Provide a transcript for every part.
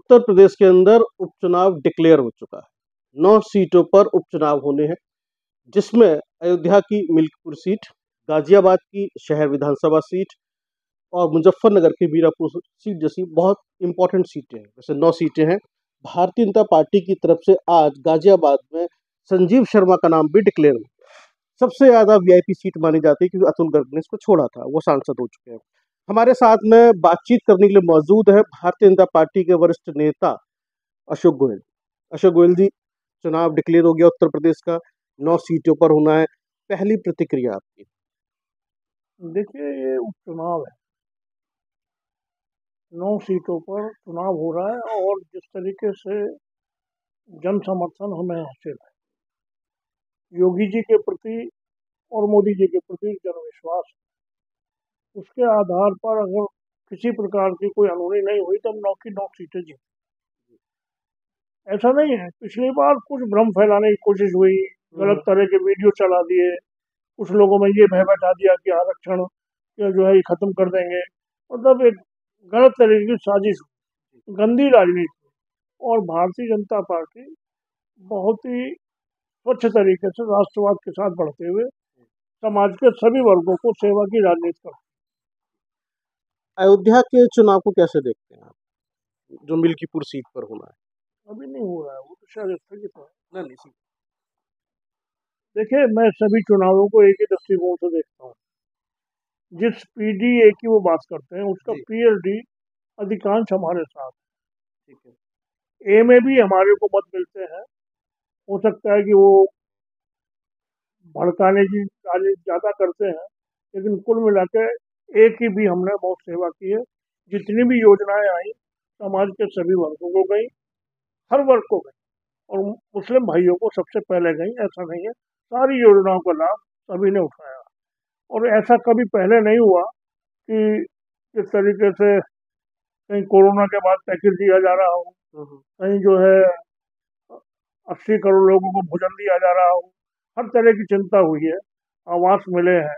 उत्तर प्रदेश के अंदर उपचुनाव डिक्लेयर हो चुका है। 9 सीटों पर उपचुनाव होने हैं, जिसमें अयोध्या की मिल्कपुर सीट, गाजियाबाद की शहर विधानसभा सीट और मुजफ्फरनगर की मीरापुर सीट जैसी बहुत इंपॉर्टेंट सीटें हैं। वैसे 9 सीटें हैं। भारतीय जनता पार्टी की तरफ से आज गाजियाबाद में संजीव शर्मा का नाम भी डिक्लेयर हुआ। सबसे ज़्यादा वीआईपी सीट मानी जाती है क्योंकि अतुल गर्ग ने इसको छोड़ा था, वो सांसद हो चुके हैं। हमारे साथ में बातचीत करने के लिए मौजूद है भारतीय जनता पार्टी के वरिष्ठ नेता अशोक गोयल। अशोक गोयल जी, चुनाव डिक्लेयर हो गया उत्तर प्रदेश का, 9 सीटों पर होना है। पहली प्रतिक्रिया आपकी? देखिए, ये उपचुनाव है, 9 सीटों पर चुनाव हो रहा है और जिस तरीके से जन समर्थन हमें हासिल है, योगी जी के प्रति और मोदी जी के प्रति जनविश्वास, उसके आधार पर अगर किसी प्रकार की कोई अनहोनी नहीं हुई तो हम 9 की 9 सीटें जीते। ऐसा नहीं है, पिछली बार कुछ भ्रम फैलाने की कोशिश हुई, गलत तरह के वीडियो चला दिए, कुछ लोगों में ये भय बैठा दिया कि आरक्षण जो है ये खत्म कर देंगे। मतलब एक गलत तरीके की साजिश, गंदी राजनीति। और भारतीय जनता पार्टी बहुत ही स्वच्छ तरीके से राष्ट्रवाद के साथ बढ़ते हुए समाज के सभी वर्गों को सेवा की राजनीति करती अयोध्या के चुनाव को कैसे देखते हैं आप, जो मिल्कीपुर सीट पर होना है? है। अभी नहीं हो रहा है, वो तो शायद स्थगित है। नहीं। देखिए, मैं सभी चुनावों को एक ही दृष्टिकोण से देखता हूँ। जिस पीडीए की वो बात करते हैं, उसका पीएलडी अधिकांश हमारे साथ, ठीक है। ए में भी हमारे को मत मिलते हैं। हो सकता है कि वो भड़काने की राजनीति ज्यादा करते हैं, लेकिन कुल मिलाकर एक ही भी हमने बहुत सेवा की है। जितनी भी योजनाएं आई समाज के सभी वर्गों को गई, हर वर्ग को गई, और मुस्लिम भाइयों को सबसे पहले गई। ऐसा नहीं है, सारी योजनाओं का लाभ सभी ने उठाया। और ऐसा कभी पहले नहीं हुआ कि इस तरीके से कहीं कोरोना के बाद पैकेज दिया जा रहा हो, कहीं जो है 80 करोड़ लोगों को भोजन दिया जा रहा हो। हर तरह की चिंता हुई है, आवास मिले हैं,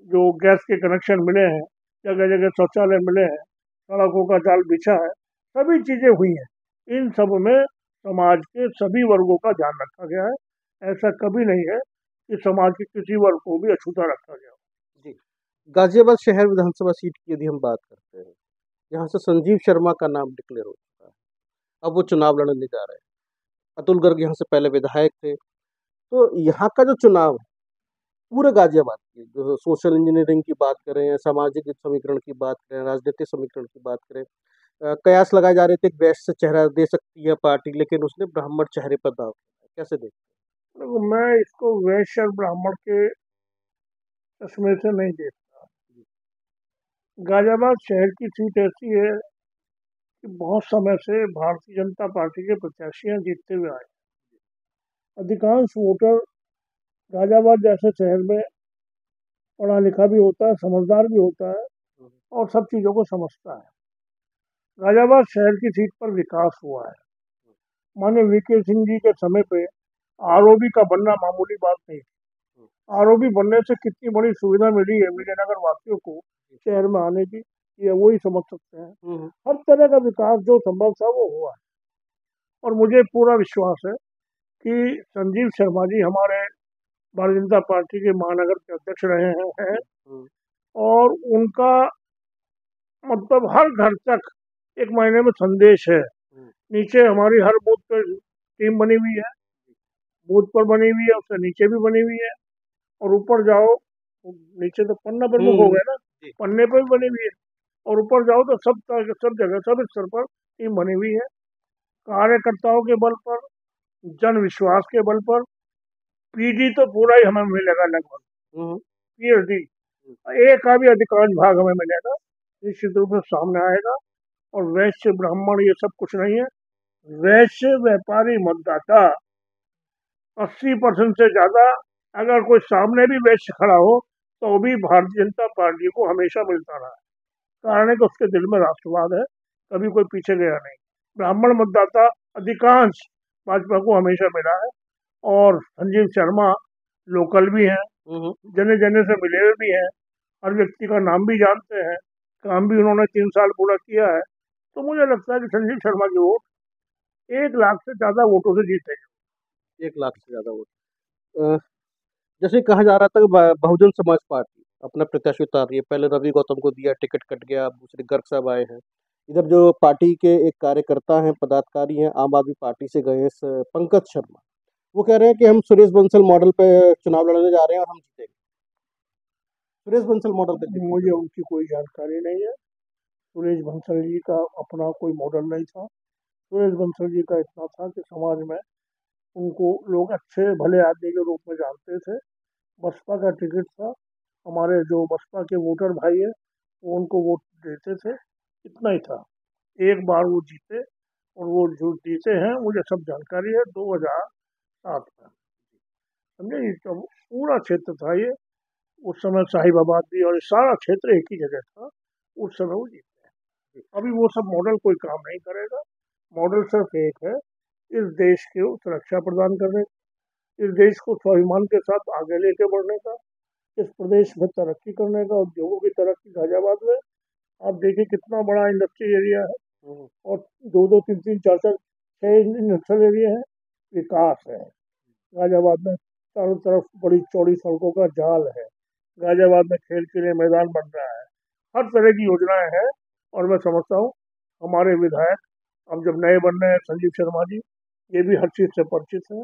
जो गैस के कनेक्शन मिले हैं, जगह जगह शौचालय मिले हैं, सड़कों का जाल बिछा है, सभी चीजें हुई हैं। इन सब में समाज के सभी वर्गों का ध्यान रखा गया है। ऐसा कभी नहीं है कि समाज के किसी वर्ग को भी अछूता रखा गया। जी, गाजियाबाद शहर विधानसभा सीट की यदि हम बात करते हैं, यहाँ से संजीव शर्मा का नाम डिक्लेयर हो चुका है। अब वो चुनाव लड़ने जा रहे हैं। अतुल गर्ग यहाँ से पहले विधायक थे। तो यहाँ का जो चुनाव है पूरे गाजियाबाद की, जो सोशल इंजीनियरिंग की बात करें, सामाजिक समीकरण की बात करें, राजनीतिक समीकरण की बात करें, कयास लगाए जा रहे थे कि वैश्य चेहरा दे सकती है पार्टी, लेकिन उसने ब्राह्मण चेहरे पर दाव किया। कैसे देखते देखो, मैं इसको वैश्य और ब्राह्मण के चश्मे से नहीं देखता। गाजियाबाद शहर की सीट ऐसी है कि बहुत समय से भारतीय जनता पार्टी के प्रत्याशी जीतते हुए आए। अधिकांश वोटर गाजियाबाद जैसे शहर में पढ़ा लिखा भी होता है, समझदार भी होता है और सब चीज़ों को समझता है। गाजियाबाद शहर की सीट पर विकास हुआ है। माननीय वीके सिंह जी के समय पे आरओबी का बनना मामूली बात नहीं थी। आरओबी बनने से कितनी बड़ी सुविधा मिली है विजयनगर वासियों को शहर में आने की, ये वही समझ सकते हैं। हर तरह का विकास जो संभव था वो हुआ है। और मुझे पूरा विश्वास है कि संजीव शर्मा जी हमारे भारतीय जनता पार्टी के महानगर के अध्यक्ष रहे हैं, और उनका मतलब हर घर तक एक महीने में संदेश है। नीचे हमारी हर बूथ पर टीम बनी हुई है, बूथ पर बनी हुई है, उससे नीचे भी बनी हुई है, और ऊपर जाओ, नीचे तो पन्ना प्रमुख हो गए ना, पन्ने पर भी बनी हुई है, और ऊपर जाओ तो सब जगह सब स्तर पर टीम बनी हुई है। कार्यकर्ताओं के बल पर, जन विश्वास के बल पर पीडी तो पूरा ही हमें मिलेगा लगभग, पीएचडी एक का भी अधिकांश भाग हमें मिलेगा, निश्चित रूप से सामने आएगा। और वैश्य ब्राह्मण ये सब कुछ नहीं है। वैश्य व्यापारी मतदाता 80% से ज्यादा, अगर कोई सामने भी वैश्य खड़ा हो तो भी भारतीय जनता पार्टी को हमेशा मिलता रहा है। कारण है कि उसके दिल में राष्ट्रवाद है, कभी कोई पीछे गया नहीं। ब्राह्मण मतदाता अधिकांश भाजपा को हमेशा मिला है। और संजीव शर्मा लोकल भी हैं, जने जने से मिले हुए भी हैं, हर व्यक्ति का नाम भी जानते हैं, काम भी उन्होंने 3 साल पूरा किया है। तो मुझे लगता है कि संजीव शर्मा की वोट 1 लाख से ज्यादा वोटों से जीतेगी। 1 लाख से ज्यादा वोट। अ, जैसे कहा जा रहा था कि बहुजन समाज पार्टी अपना प्रत्याशी उतार रही है। पहले रवि गौतम को दिया, टिकट कट गया, अब दूसरे गर्ग साहब आए हैं। इधर जो पार्टी के एक कार्यकर्ता हैं, पदाधिकारी हैं, आम आदमी पार्टी से गए हैं, पंकज शर्मा, वो कह रहे हैं कि हम सुरेश बंसल मॉडल पे चुनाव लड़ने जा रहे हैं और हम जीतेंगे। सुरेश बंसल मॉडल पे जीतेंगे। मुझे उनकी कोई जानकारी नहीं है। सुरेश बंसल जी का अपना कोई मॉडल नहीं था। सुरेश बंसल जी का इतना था कि समाज में उनको लोग अच्छे भले आदमी के रूप में जानते थे। बसपा का टिकट था, हमारे जो बसपा के वोटर भाई है वो उनको वोट देते थे, इतना ही था। एक बार वो जीते, और वो जो जीते हैं मुझे सब जानकारी है 2007 में, समझे। ये तो पूरा क्षेत्र था ये, उस समय साहिबाबाद भी और ये सारा क्षेत्र एक ही जगह था, उस समय वो जीते हैं। अभी वो सब मॉडल कोई काम नहीं करेगा। मॉडल सिर्फ एक है, इस देश को सुरक्षा प्रदान करने, इस देश को स्वाभिमान के साथ आगे लेके बढ़ने का, इस प्रदेश में तरक्की करने का, उद्योगों की तरक्की। गाजियाबाद में आप देखिए कितना बड़ा इंडस्ट्री एरिया है, हम्म, और दो दो तीन तीन चार चार 6 इंडस्ट्रियल एरिया है। विकास है गाजियाबाद में, चारों तरफ बड़ी चौड़ी सड़कों का जाल है। गाजियाबाद में खेल के लिए मैदान बन रहा है, हर तरह की योजनाएं हैं। और मैं समझता हूँ हमारे विधायक अब जब नए बन रहे हैं संजीव शर्मा जी, ये भी हर चीज से परिचित है।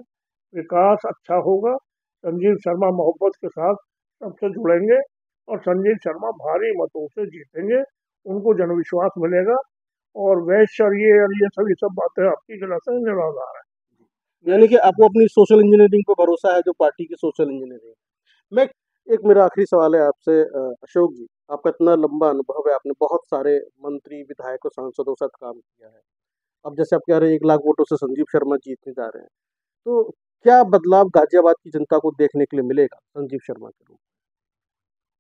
विकास अच्छा होगा, संजीव शर्मा मोहब्बत के साथ सबसे जुड़ेंगे, और संजीव शर्मा भारी मतों से जीतेंगे, उनको जनविश्वास मिलेगा। और वैश्य और ये सब बातें आपकी गलत है, निराधार है। यानी कि आपको अपनी सोशल इंजीनियरिंग पे भरोसा है, जो पार्टी की सोशल इंजीनियरिंग। मैं एक मेरा आखिरी सवाल है आपसे, अशोक जी, आपका इतना लंबा अनुभव है, आपने बहुत सारे मंत्री, विधायकों, सांसदों के साथ काम किया है। अब जैसे आप कह रहे हैं 1 लाख वोटों से संजीव शर्मा जीतने जा रहे हैं, तो क्या बदलाव गाजियाबाद की जनता को देखने के लिए मिलेगा संजीव शर्मा के रूप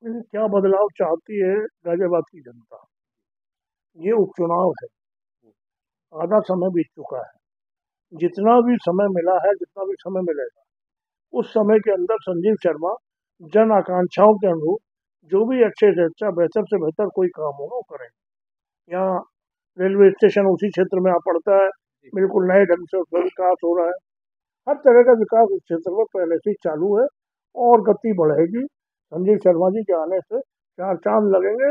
लेकिन क्या बदलाव चाहती है गाजियाबाद की जनता? ये उपचुनाव है, आधा समय बीत चुका है। जितना भी समय मिला है, जितना भी समय मिलेगा, उस समय के अंदर संजीव शर्मा जन आकांक्षाओं के अनुरूप जो भी अच्छे से अच्छा, बेहतर से बेहतर कोई काम होगा वो करेंगे। यहाँ रेलवे स्टेशन उसी क्षेत्र में आ पड़ता है, बिल्कुल नए ढंग से उसका विकास हो रहा है। हर तरह का विकास उस क्षेत्र में पहले से ही चालू है, और गति बढ़ेगी। संजीव शर्मा जी के आने से चार चांद लगेंगे।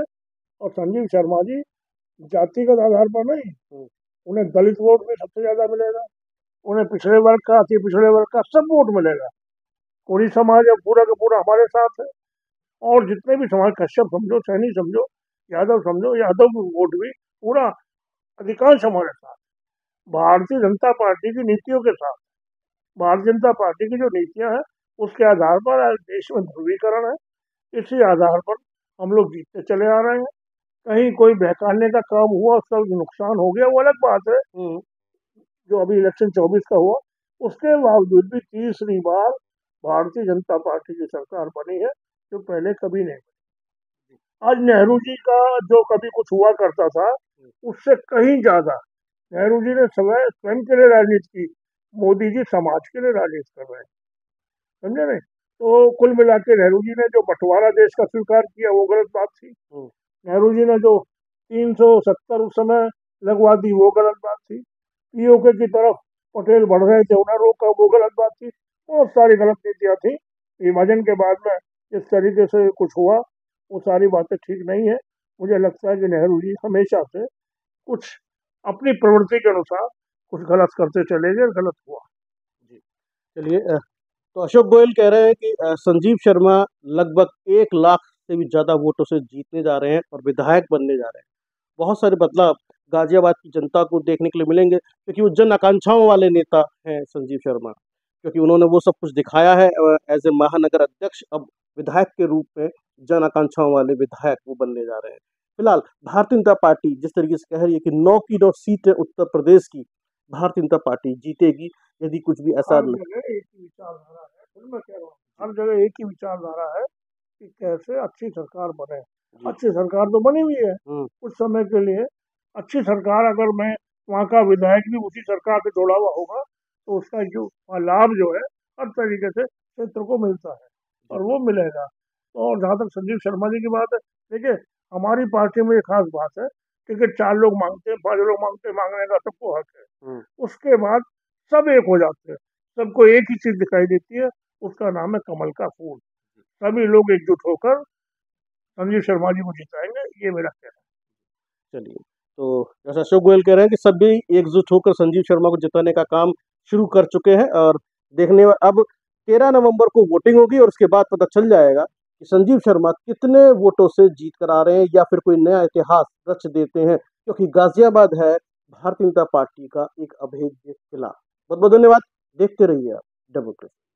और संजीव शर्मा जी जातिगत आधार पर नहीं, में? उन्हें दलित वोट भी सबसे ज्यादा मिलेगा, उन्हें पिछड़े वर्ग का, अति पिछड़े वर्ग का सब वोट मिलेगा। कोरी समाज अब पूरा का पूरा हमारे साथ है। और जितने भी समाज, कश्यप समझो, सैनी समझो, यादव समझो, यादव वोट भी पूरा अधिकांश हमारे साथ। भारतीय जनता पार्टी की नीतियों के साथ, भारतीय जनता पार्टी की जो नीतियां हैं उसके आधार पर आज देश में ध्रुवीकरण है। इसी आधार पर हम लोग जीतते चले आ रहे हैं। कहीं कोई बहकाने का काम हुआ, उसका नुकसान हो गया, वो अलग बात है। हम्म, जो अभी इलेक्शन 24 का हुआ, उसके बावजूद भी तीसरी बार भारतीय जनता पार्टी की सरकार बनी है, जो पहले कभी नहीं बनी। आज नेहरू जी का जो कभी कुछ हुआ करता था, उससे कहीं ज्यादा नेहरू जी ने समय स्वयं के लिए राजनीति की, मोदी जी समाज के लिए राजनीति कर रहे हैं, समझे नहीं। तो कुल मिला के नेहरू जी ने जो बंटवारा देश का स्वीकार किया वो गलत बात थी। हम्म, नेहरू जी ने जो 370 उस समय लगवा दी वो गलत बात थी। पीओके की तरफ पटेल बढ़ रहे थे, उन्हें रोका, वो गलत बात थी। बहुत सारी गलत नीतियां थी। विभाजन के बाद में इस तरीके से कुछ हुआ, वो सारी बातें ठीक नहीं है। मुझे लगता है कि नेहरू जी हमेशा से कुछ अपनी प्रवृत्ति के अनुसार कुछ गलत करते चले गए, गलत हुआ। जी। चलिए, तो अशोक गोयल कह रहे हैं कि संजीव शर्मा लगभग 1 लाख से भी ज्यादा वोटों से जीतने जा रहे हैं और विधायक बनने जा रहे हैं। बहुत सारे बदलाव गाजियाबाद की जनता को देखने के लिए मिलेंगे, क्योंकि वो जन आकांक्षाओं वाले नेता हैं संजीव शर्मा, क्योंकि उन्होंने वो सब कुछ दिखाया है। एज ए महानगर अध्यक्ष, अब विधायक के रूप में जन आकांक्षाओं वाले विधायक वो बनने जा रहे हैं। फिलहाल भारतीय जनता पार्टी जिस तरीके से कह रही है कि 9 की 9 सीटें उत्तर प्रदेश की भारतीय जनता पार्टी जीतेगी, यदि कुछ भी ऐसा हर जगह एक ही विचारधारा है, फिर मैं कह रहा हूँ हर जगह एक ही विचारधारा है कि कैसे अच्छी सरकार बने। जी। अच्छी सरकार तो बनी हुई है हम्म, कुछ समय के लिए। अच्छी सरकार, अगर मैं वहाँ का विधायक भी उसी सरकार से जुड़ा हुआ होगा, तो उसका जो लाभ जो है हर तरीके से क्षेत्र को मिलता है, जी। और वो मिलेगा। और जहाँ तक संजीव शर्मा जी की बात है, देखिए हमारी पार्टी में एक खास बात है टिकट 4 लोग मांगते हैं, 5 लोग मांगते हैं, मांगने का सबको हक है। हम्म, उसके बाद सब एक हो जाते हैं, सबको एक ही चीज दिखाई देती है, उसका नाम है कमल का फूल। सभी लोग एकजुट होकर संजीव शर्मा जी को जिताएंगे, ये मेरा कहना चलिए। तो जैसा अशोक गोयल कह रहे हैं कि सभी एकजुट होकर संजीव शर्मा को जिताने का काम शुरू कर चुके हैं, और अब 13 नवंबर को वोटिंग होगी और उसके बाद पता चल जाएगा कि संजीव शर्मा कितने वोटों से जीत कर आ रहे हैं या फिर कोई नया इतिहास रच देते हैं, क्योंकि गाजियाबाद है भारतीय जनता पार्टी का एक अभेद्य किला। बहुत बहुत धन्यवाद। देखते रहिए आप डेमोक्रेसी।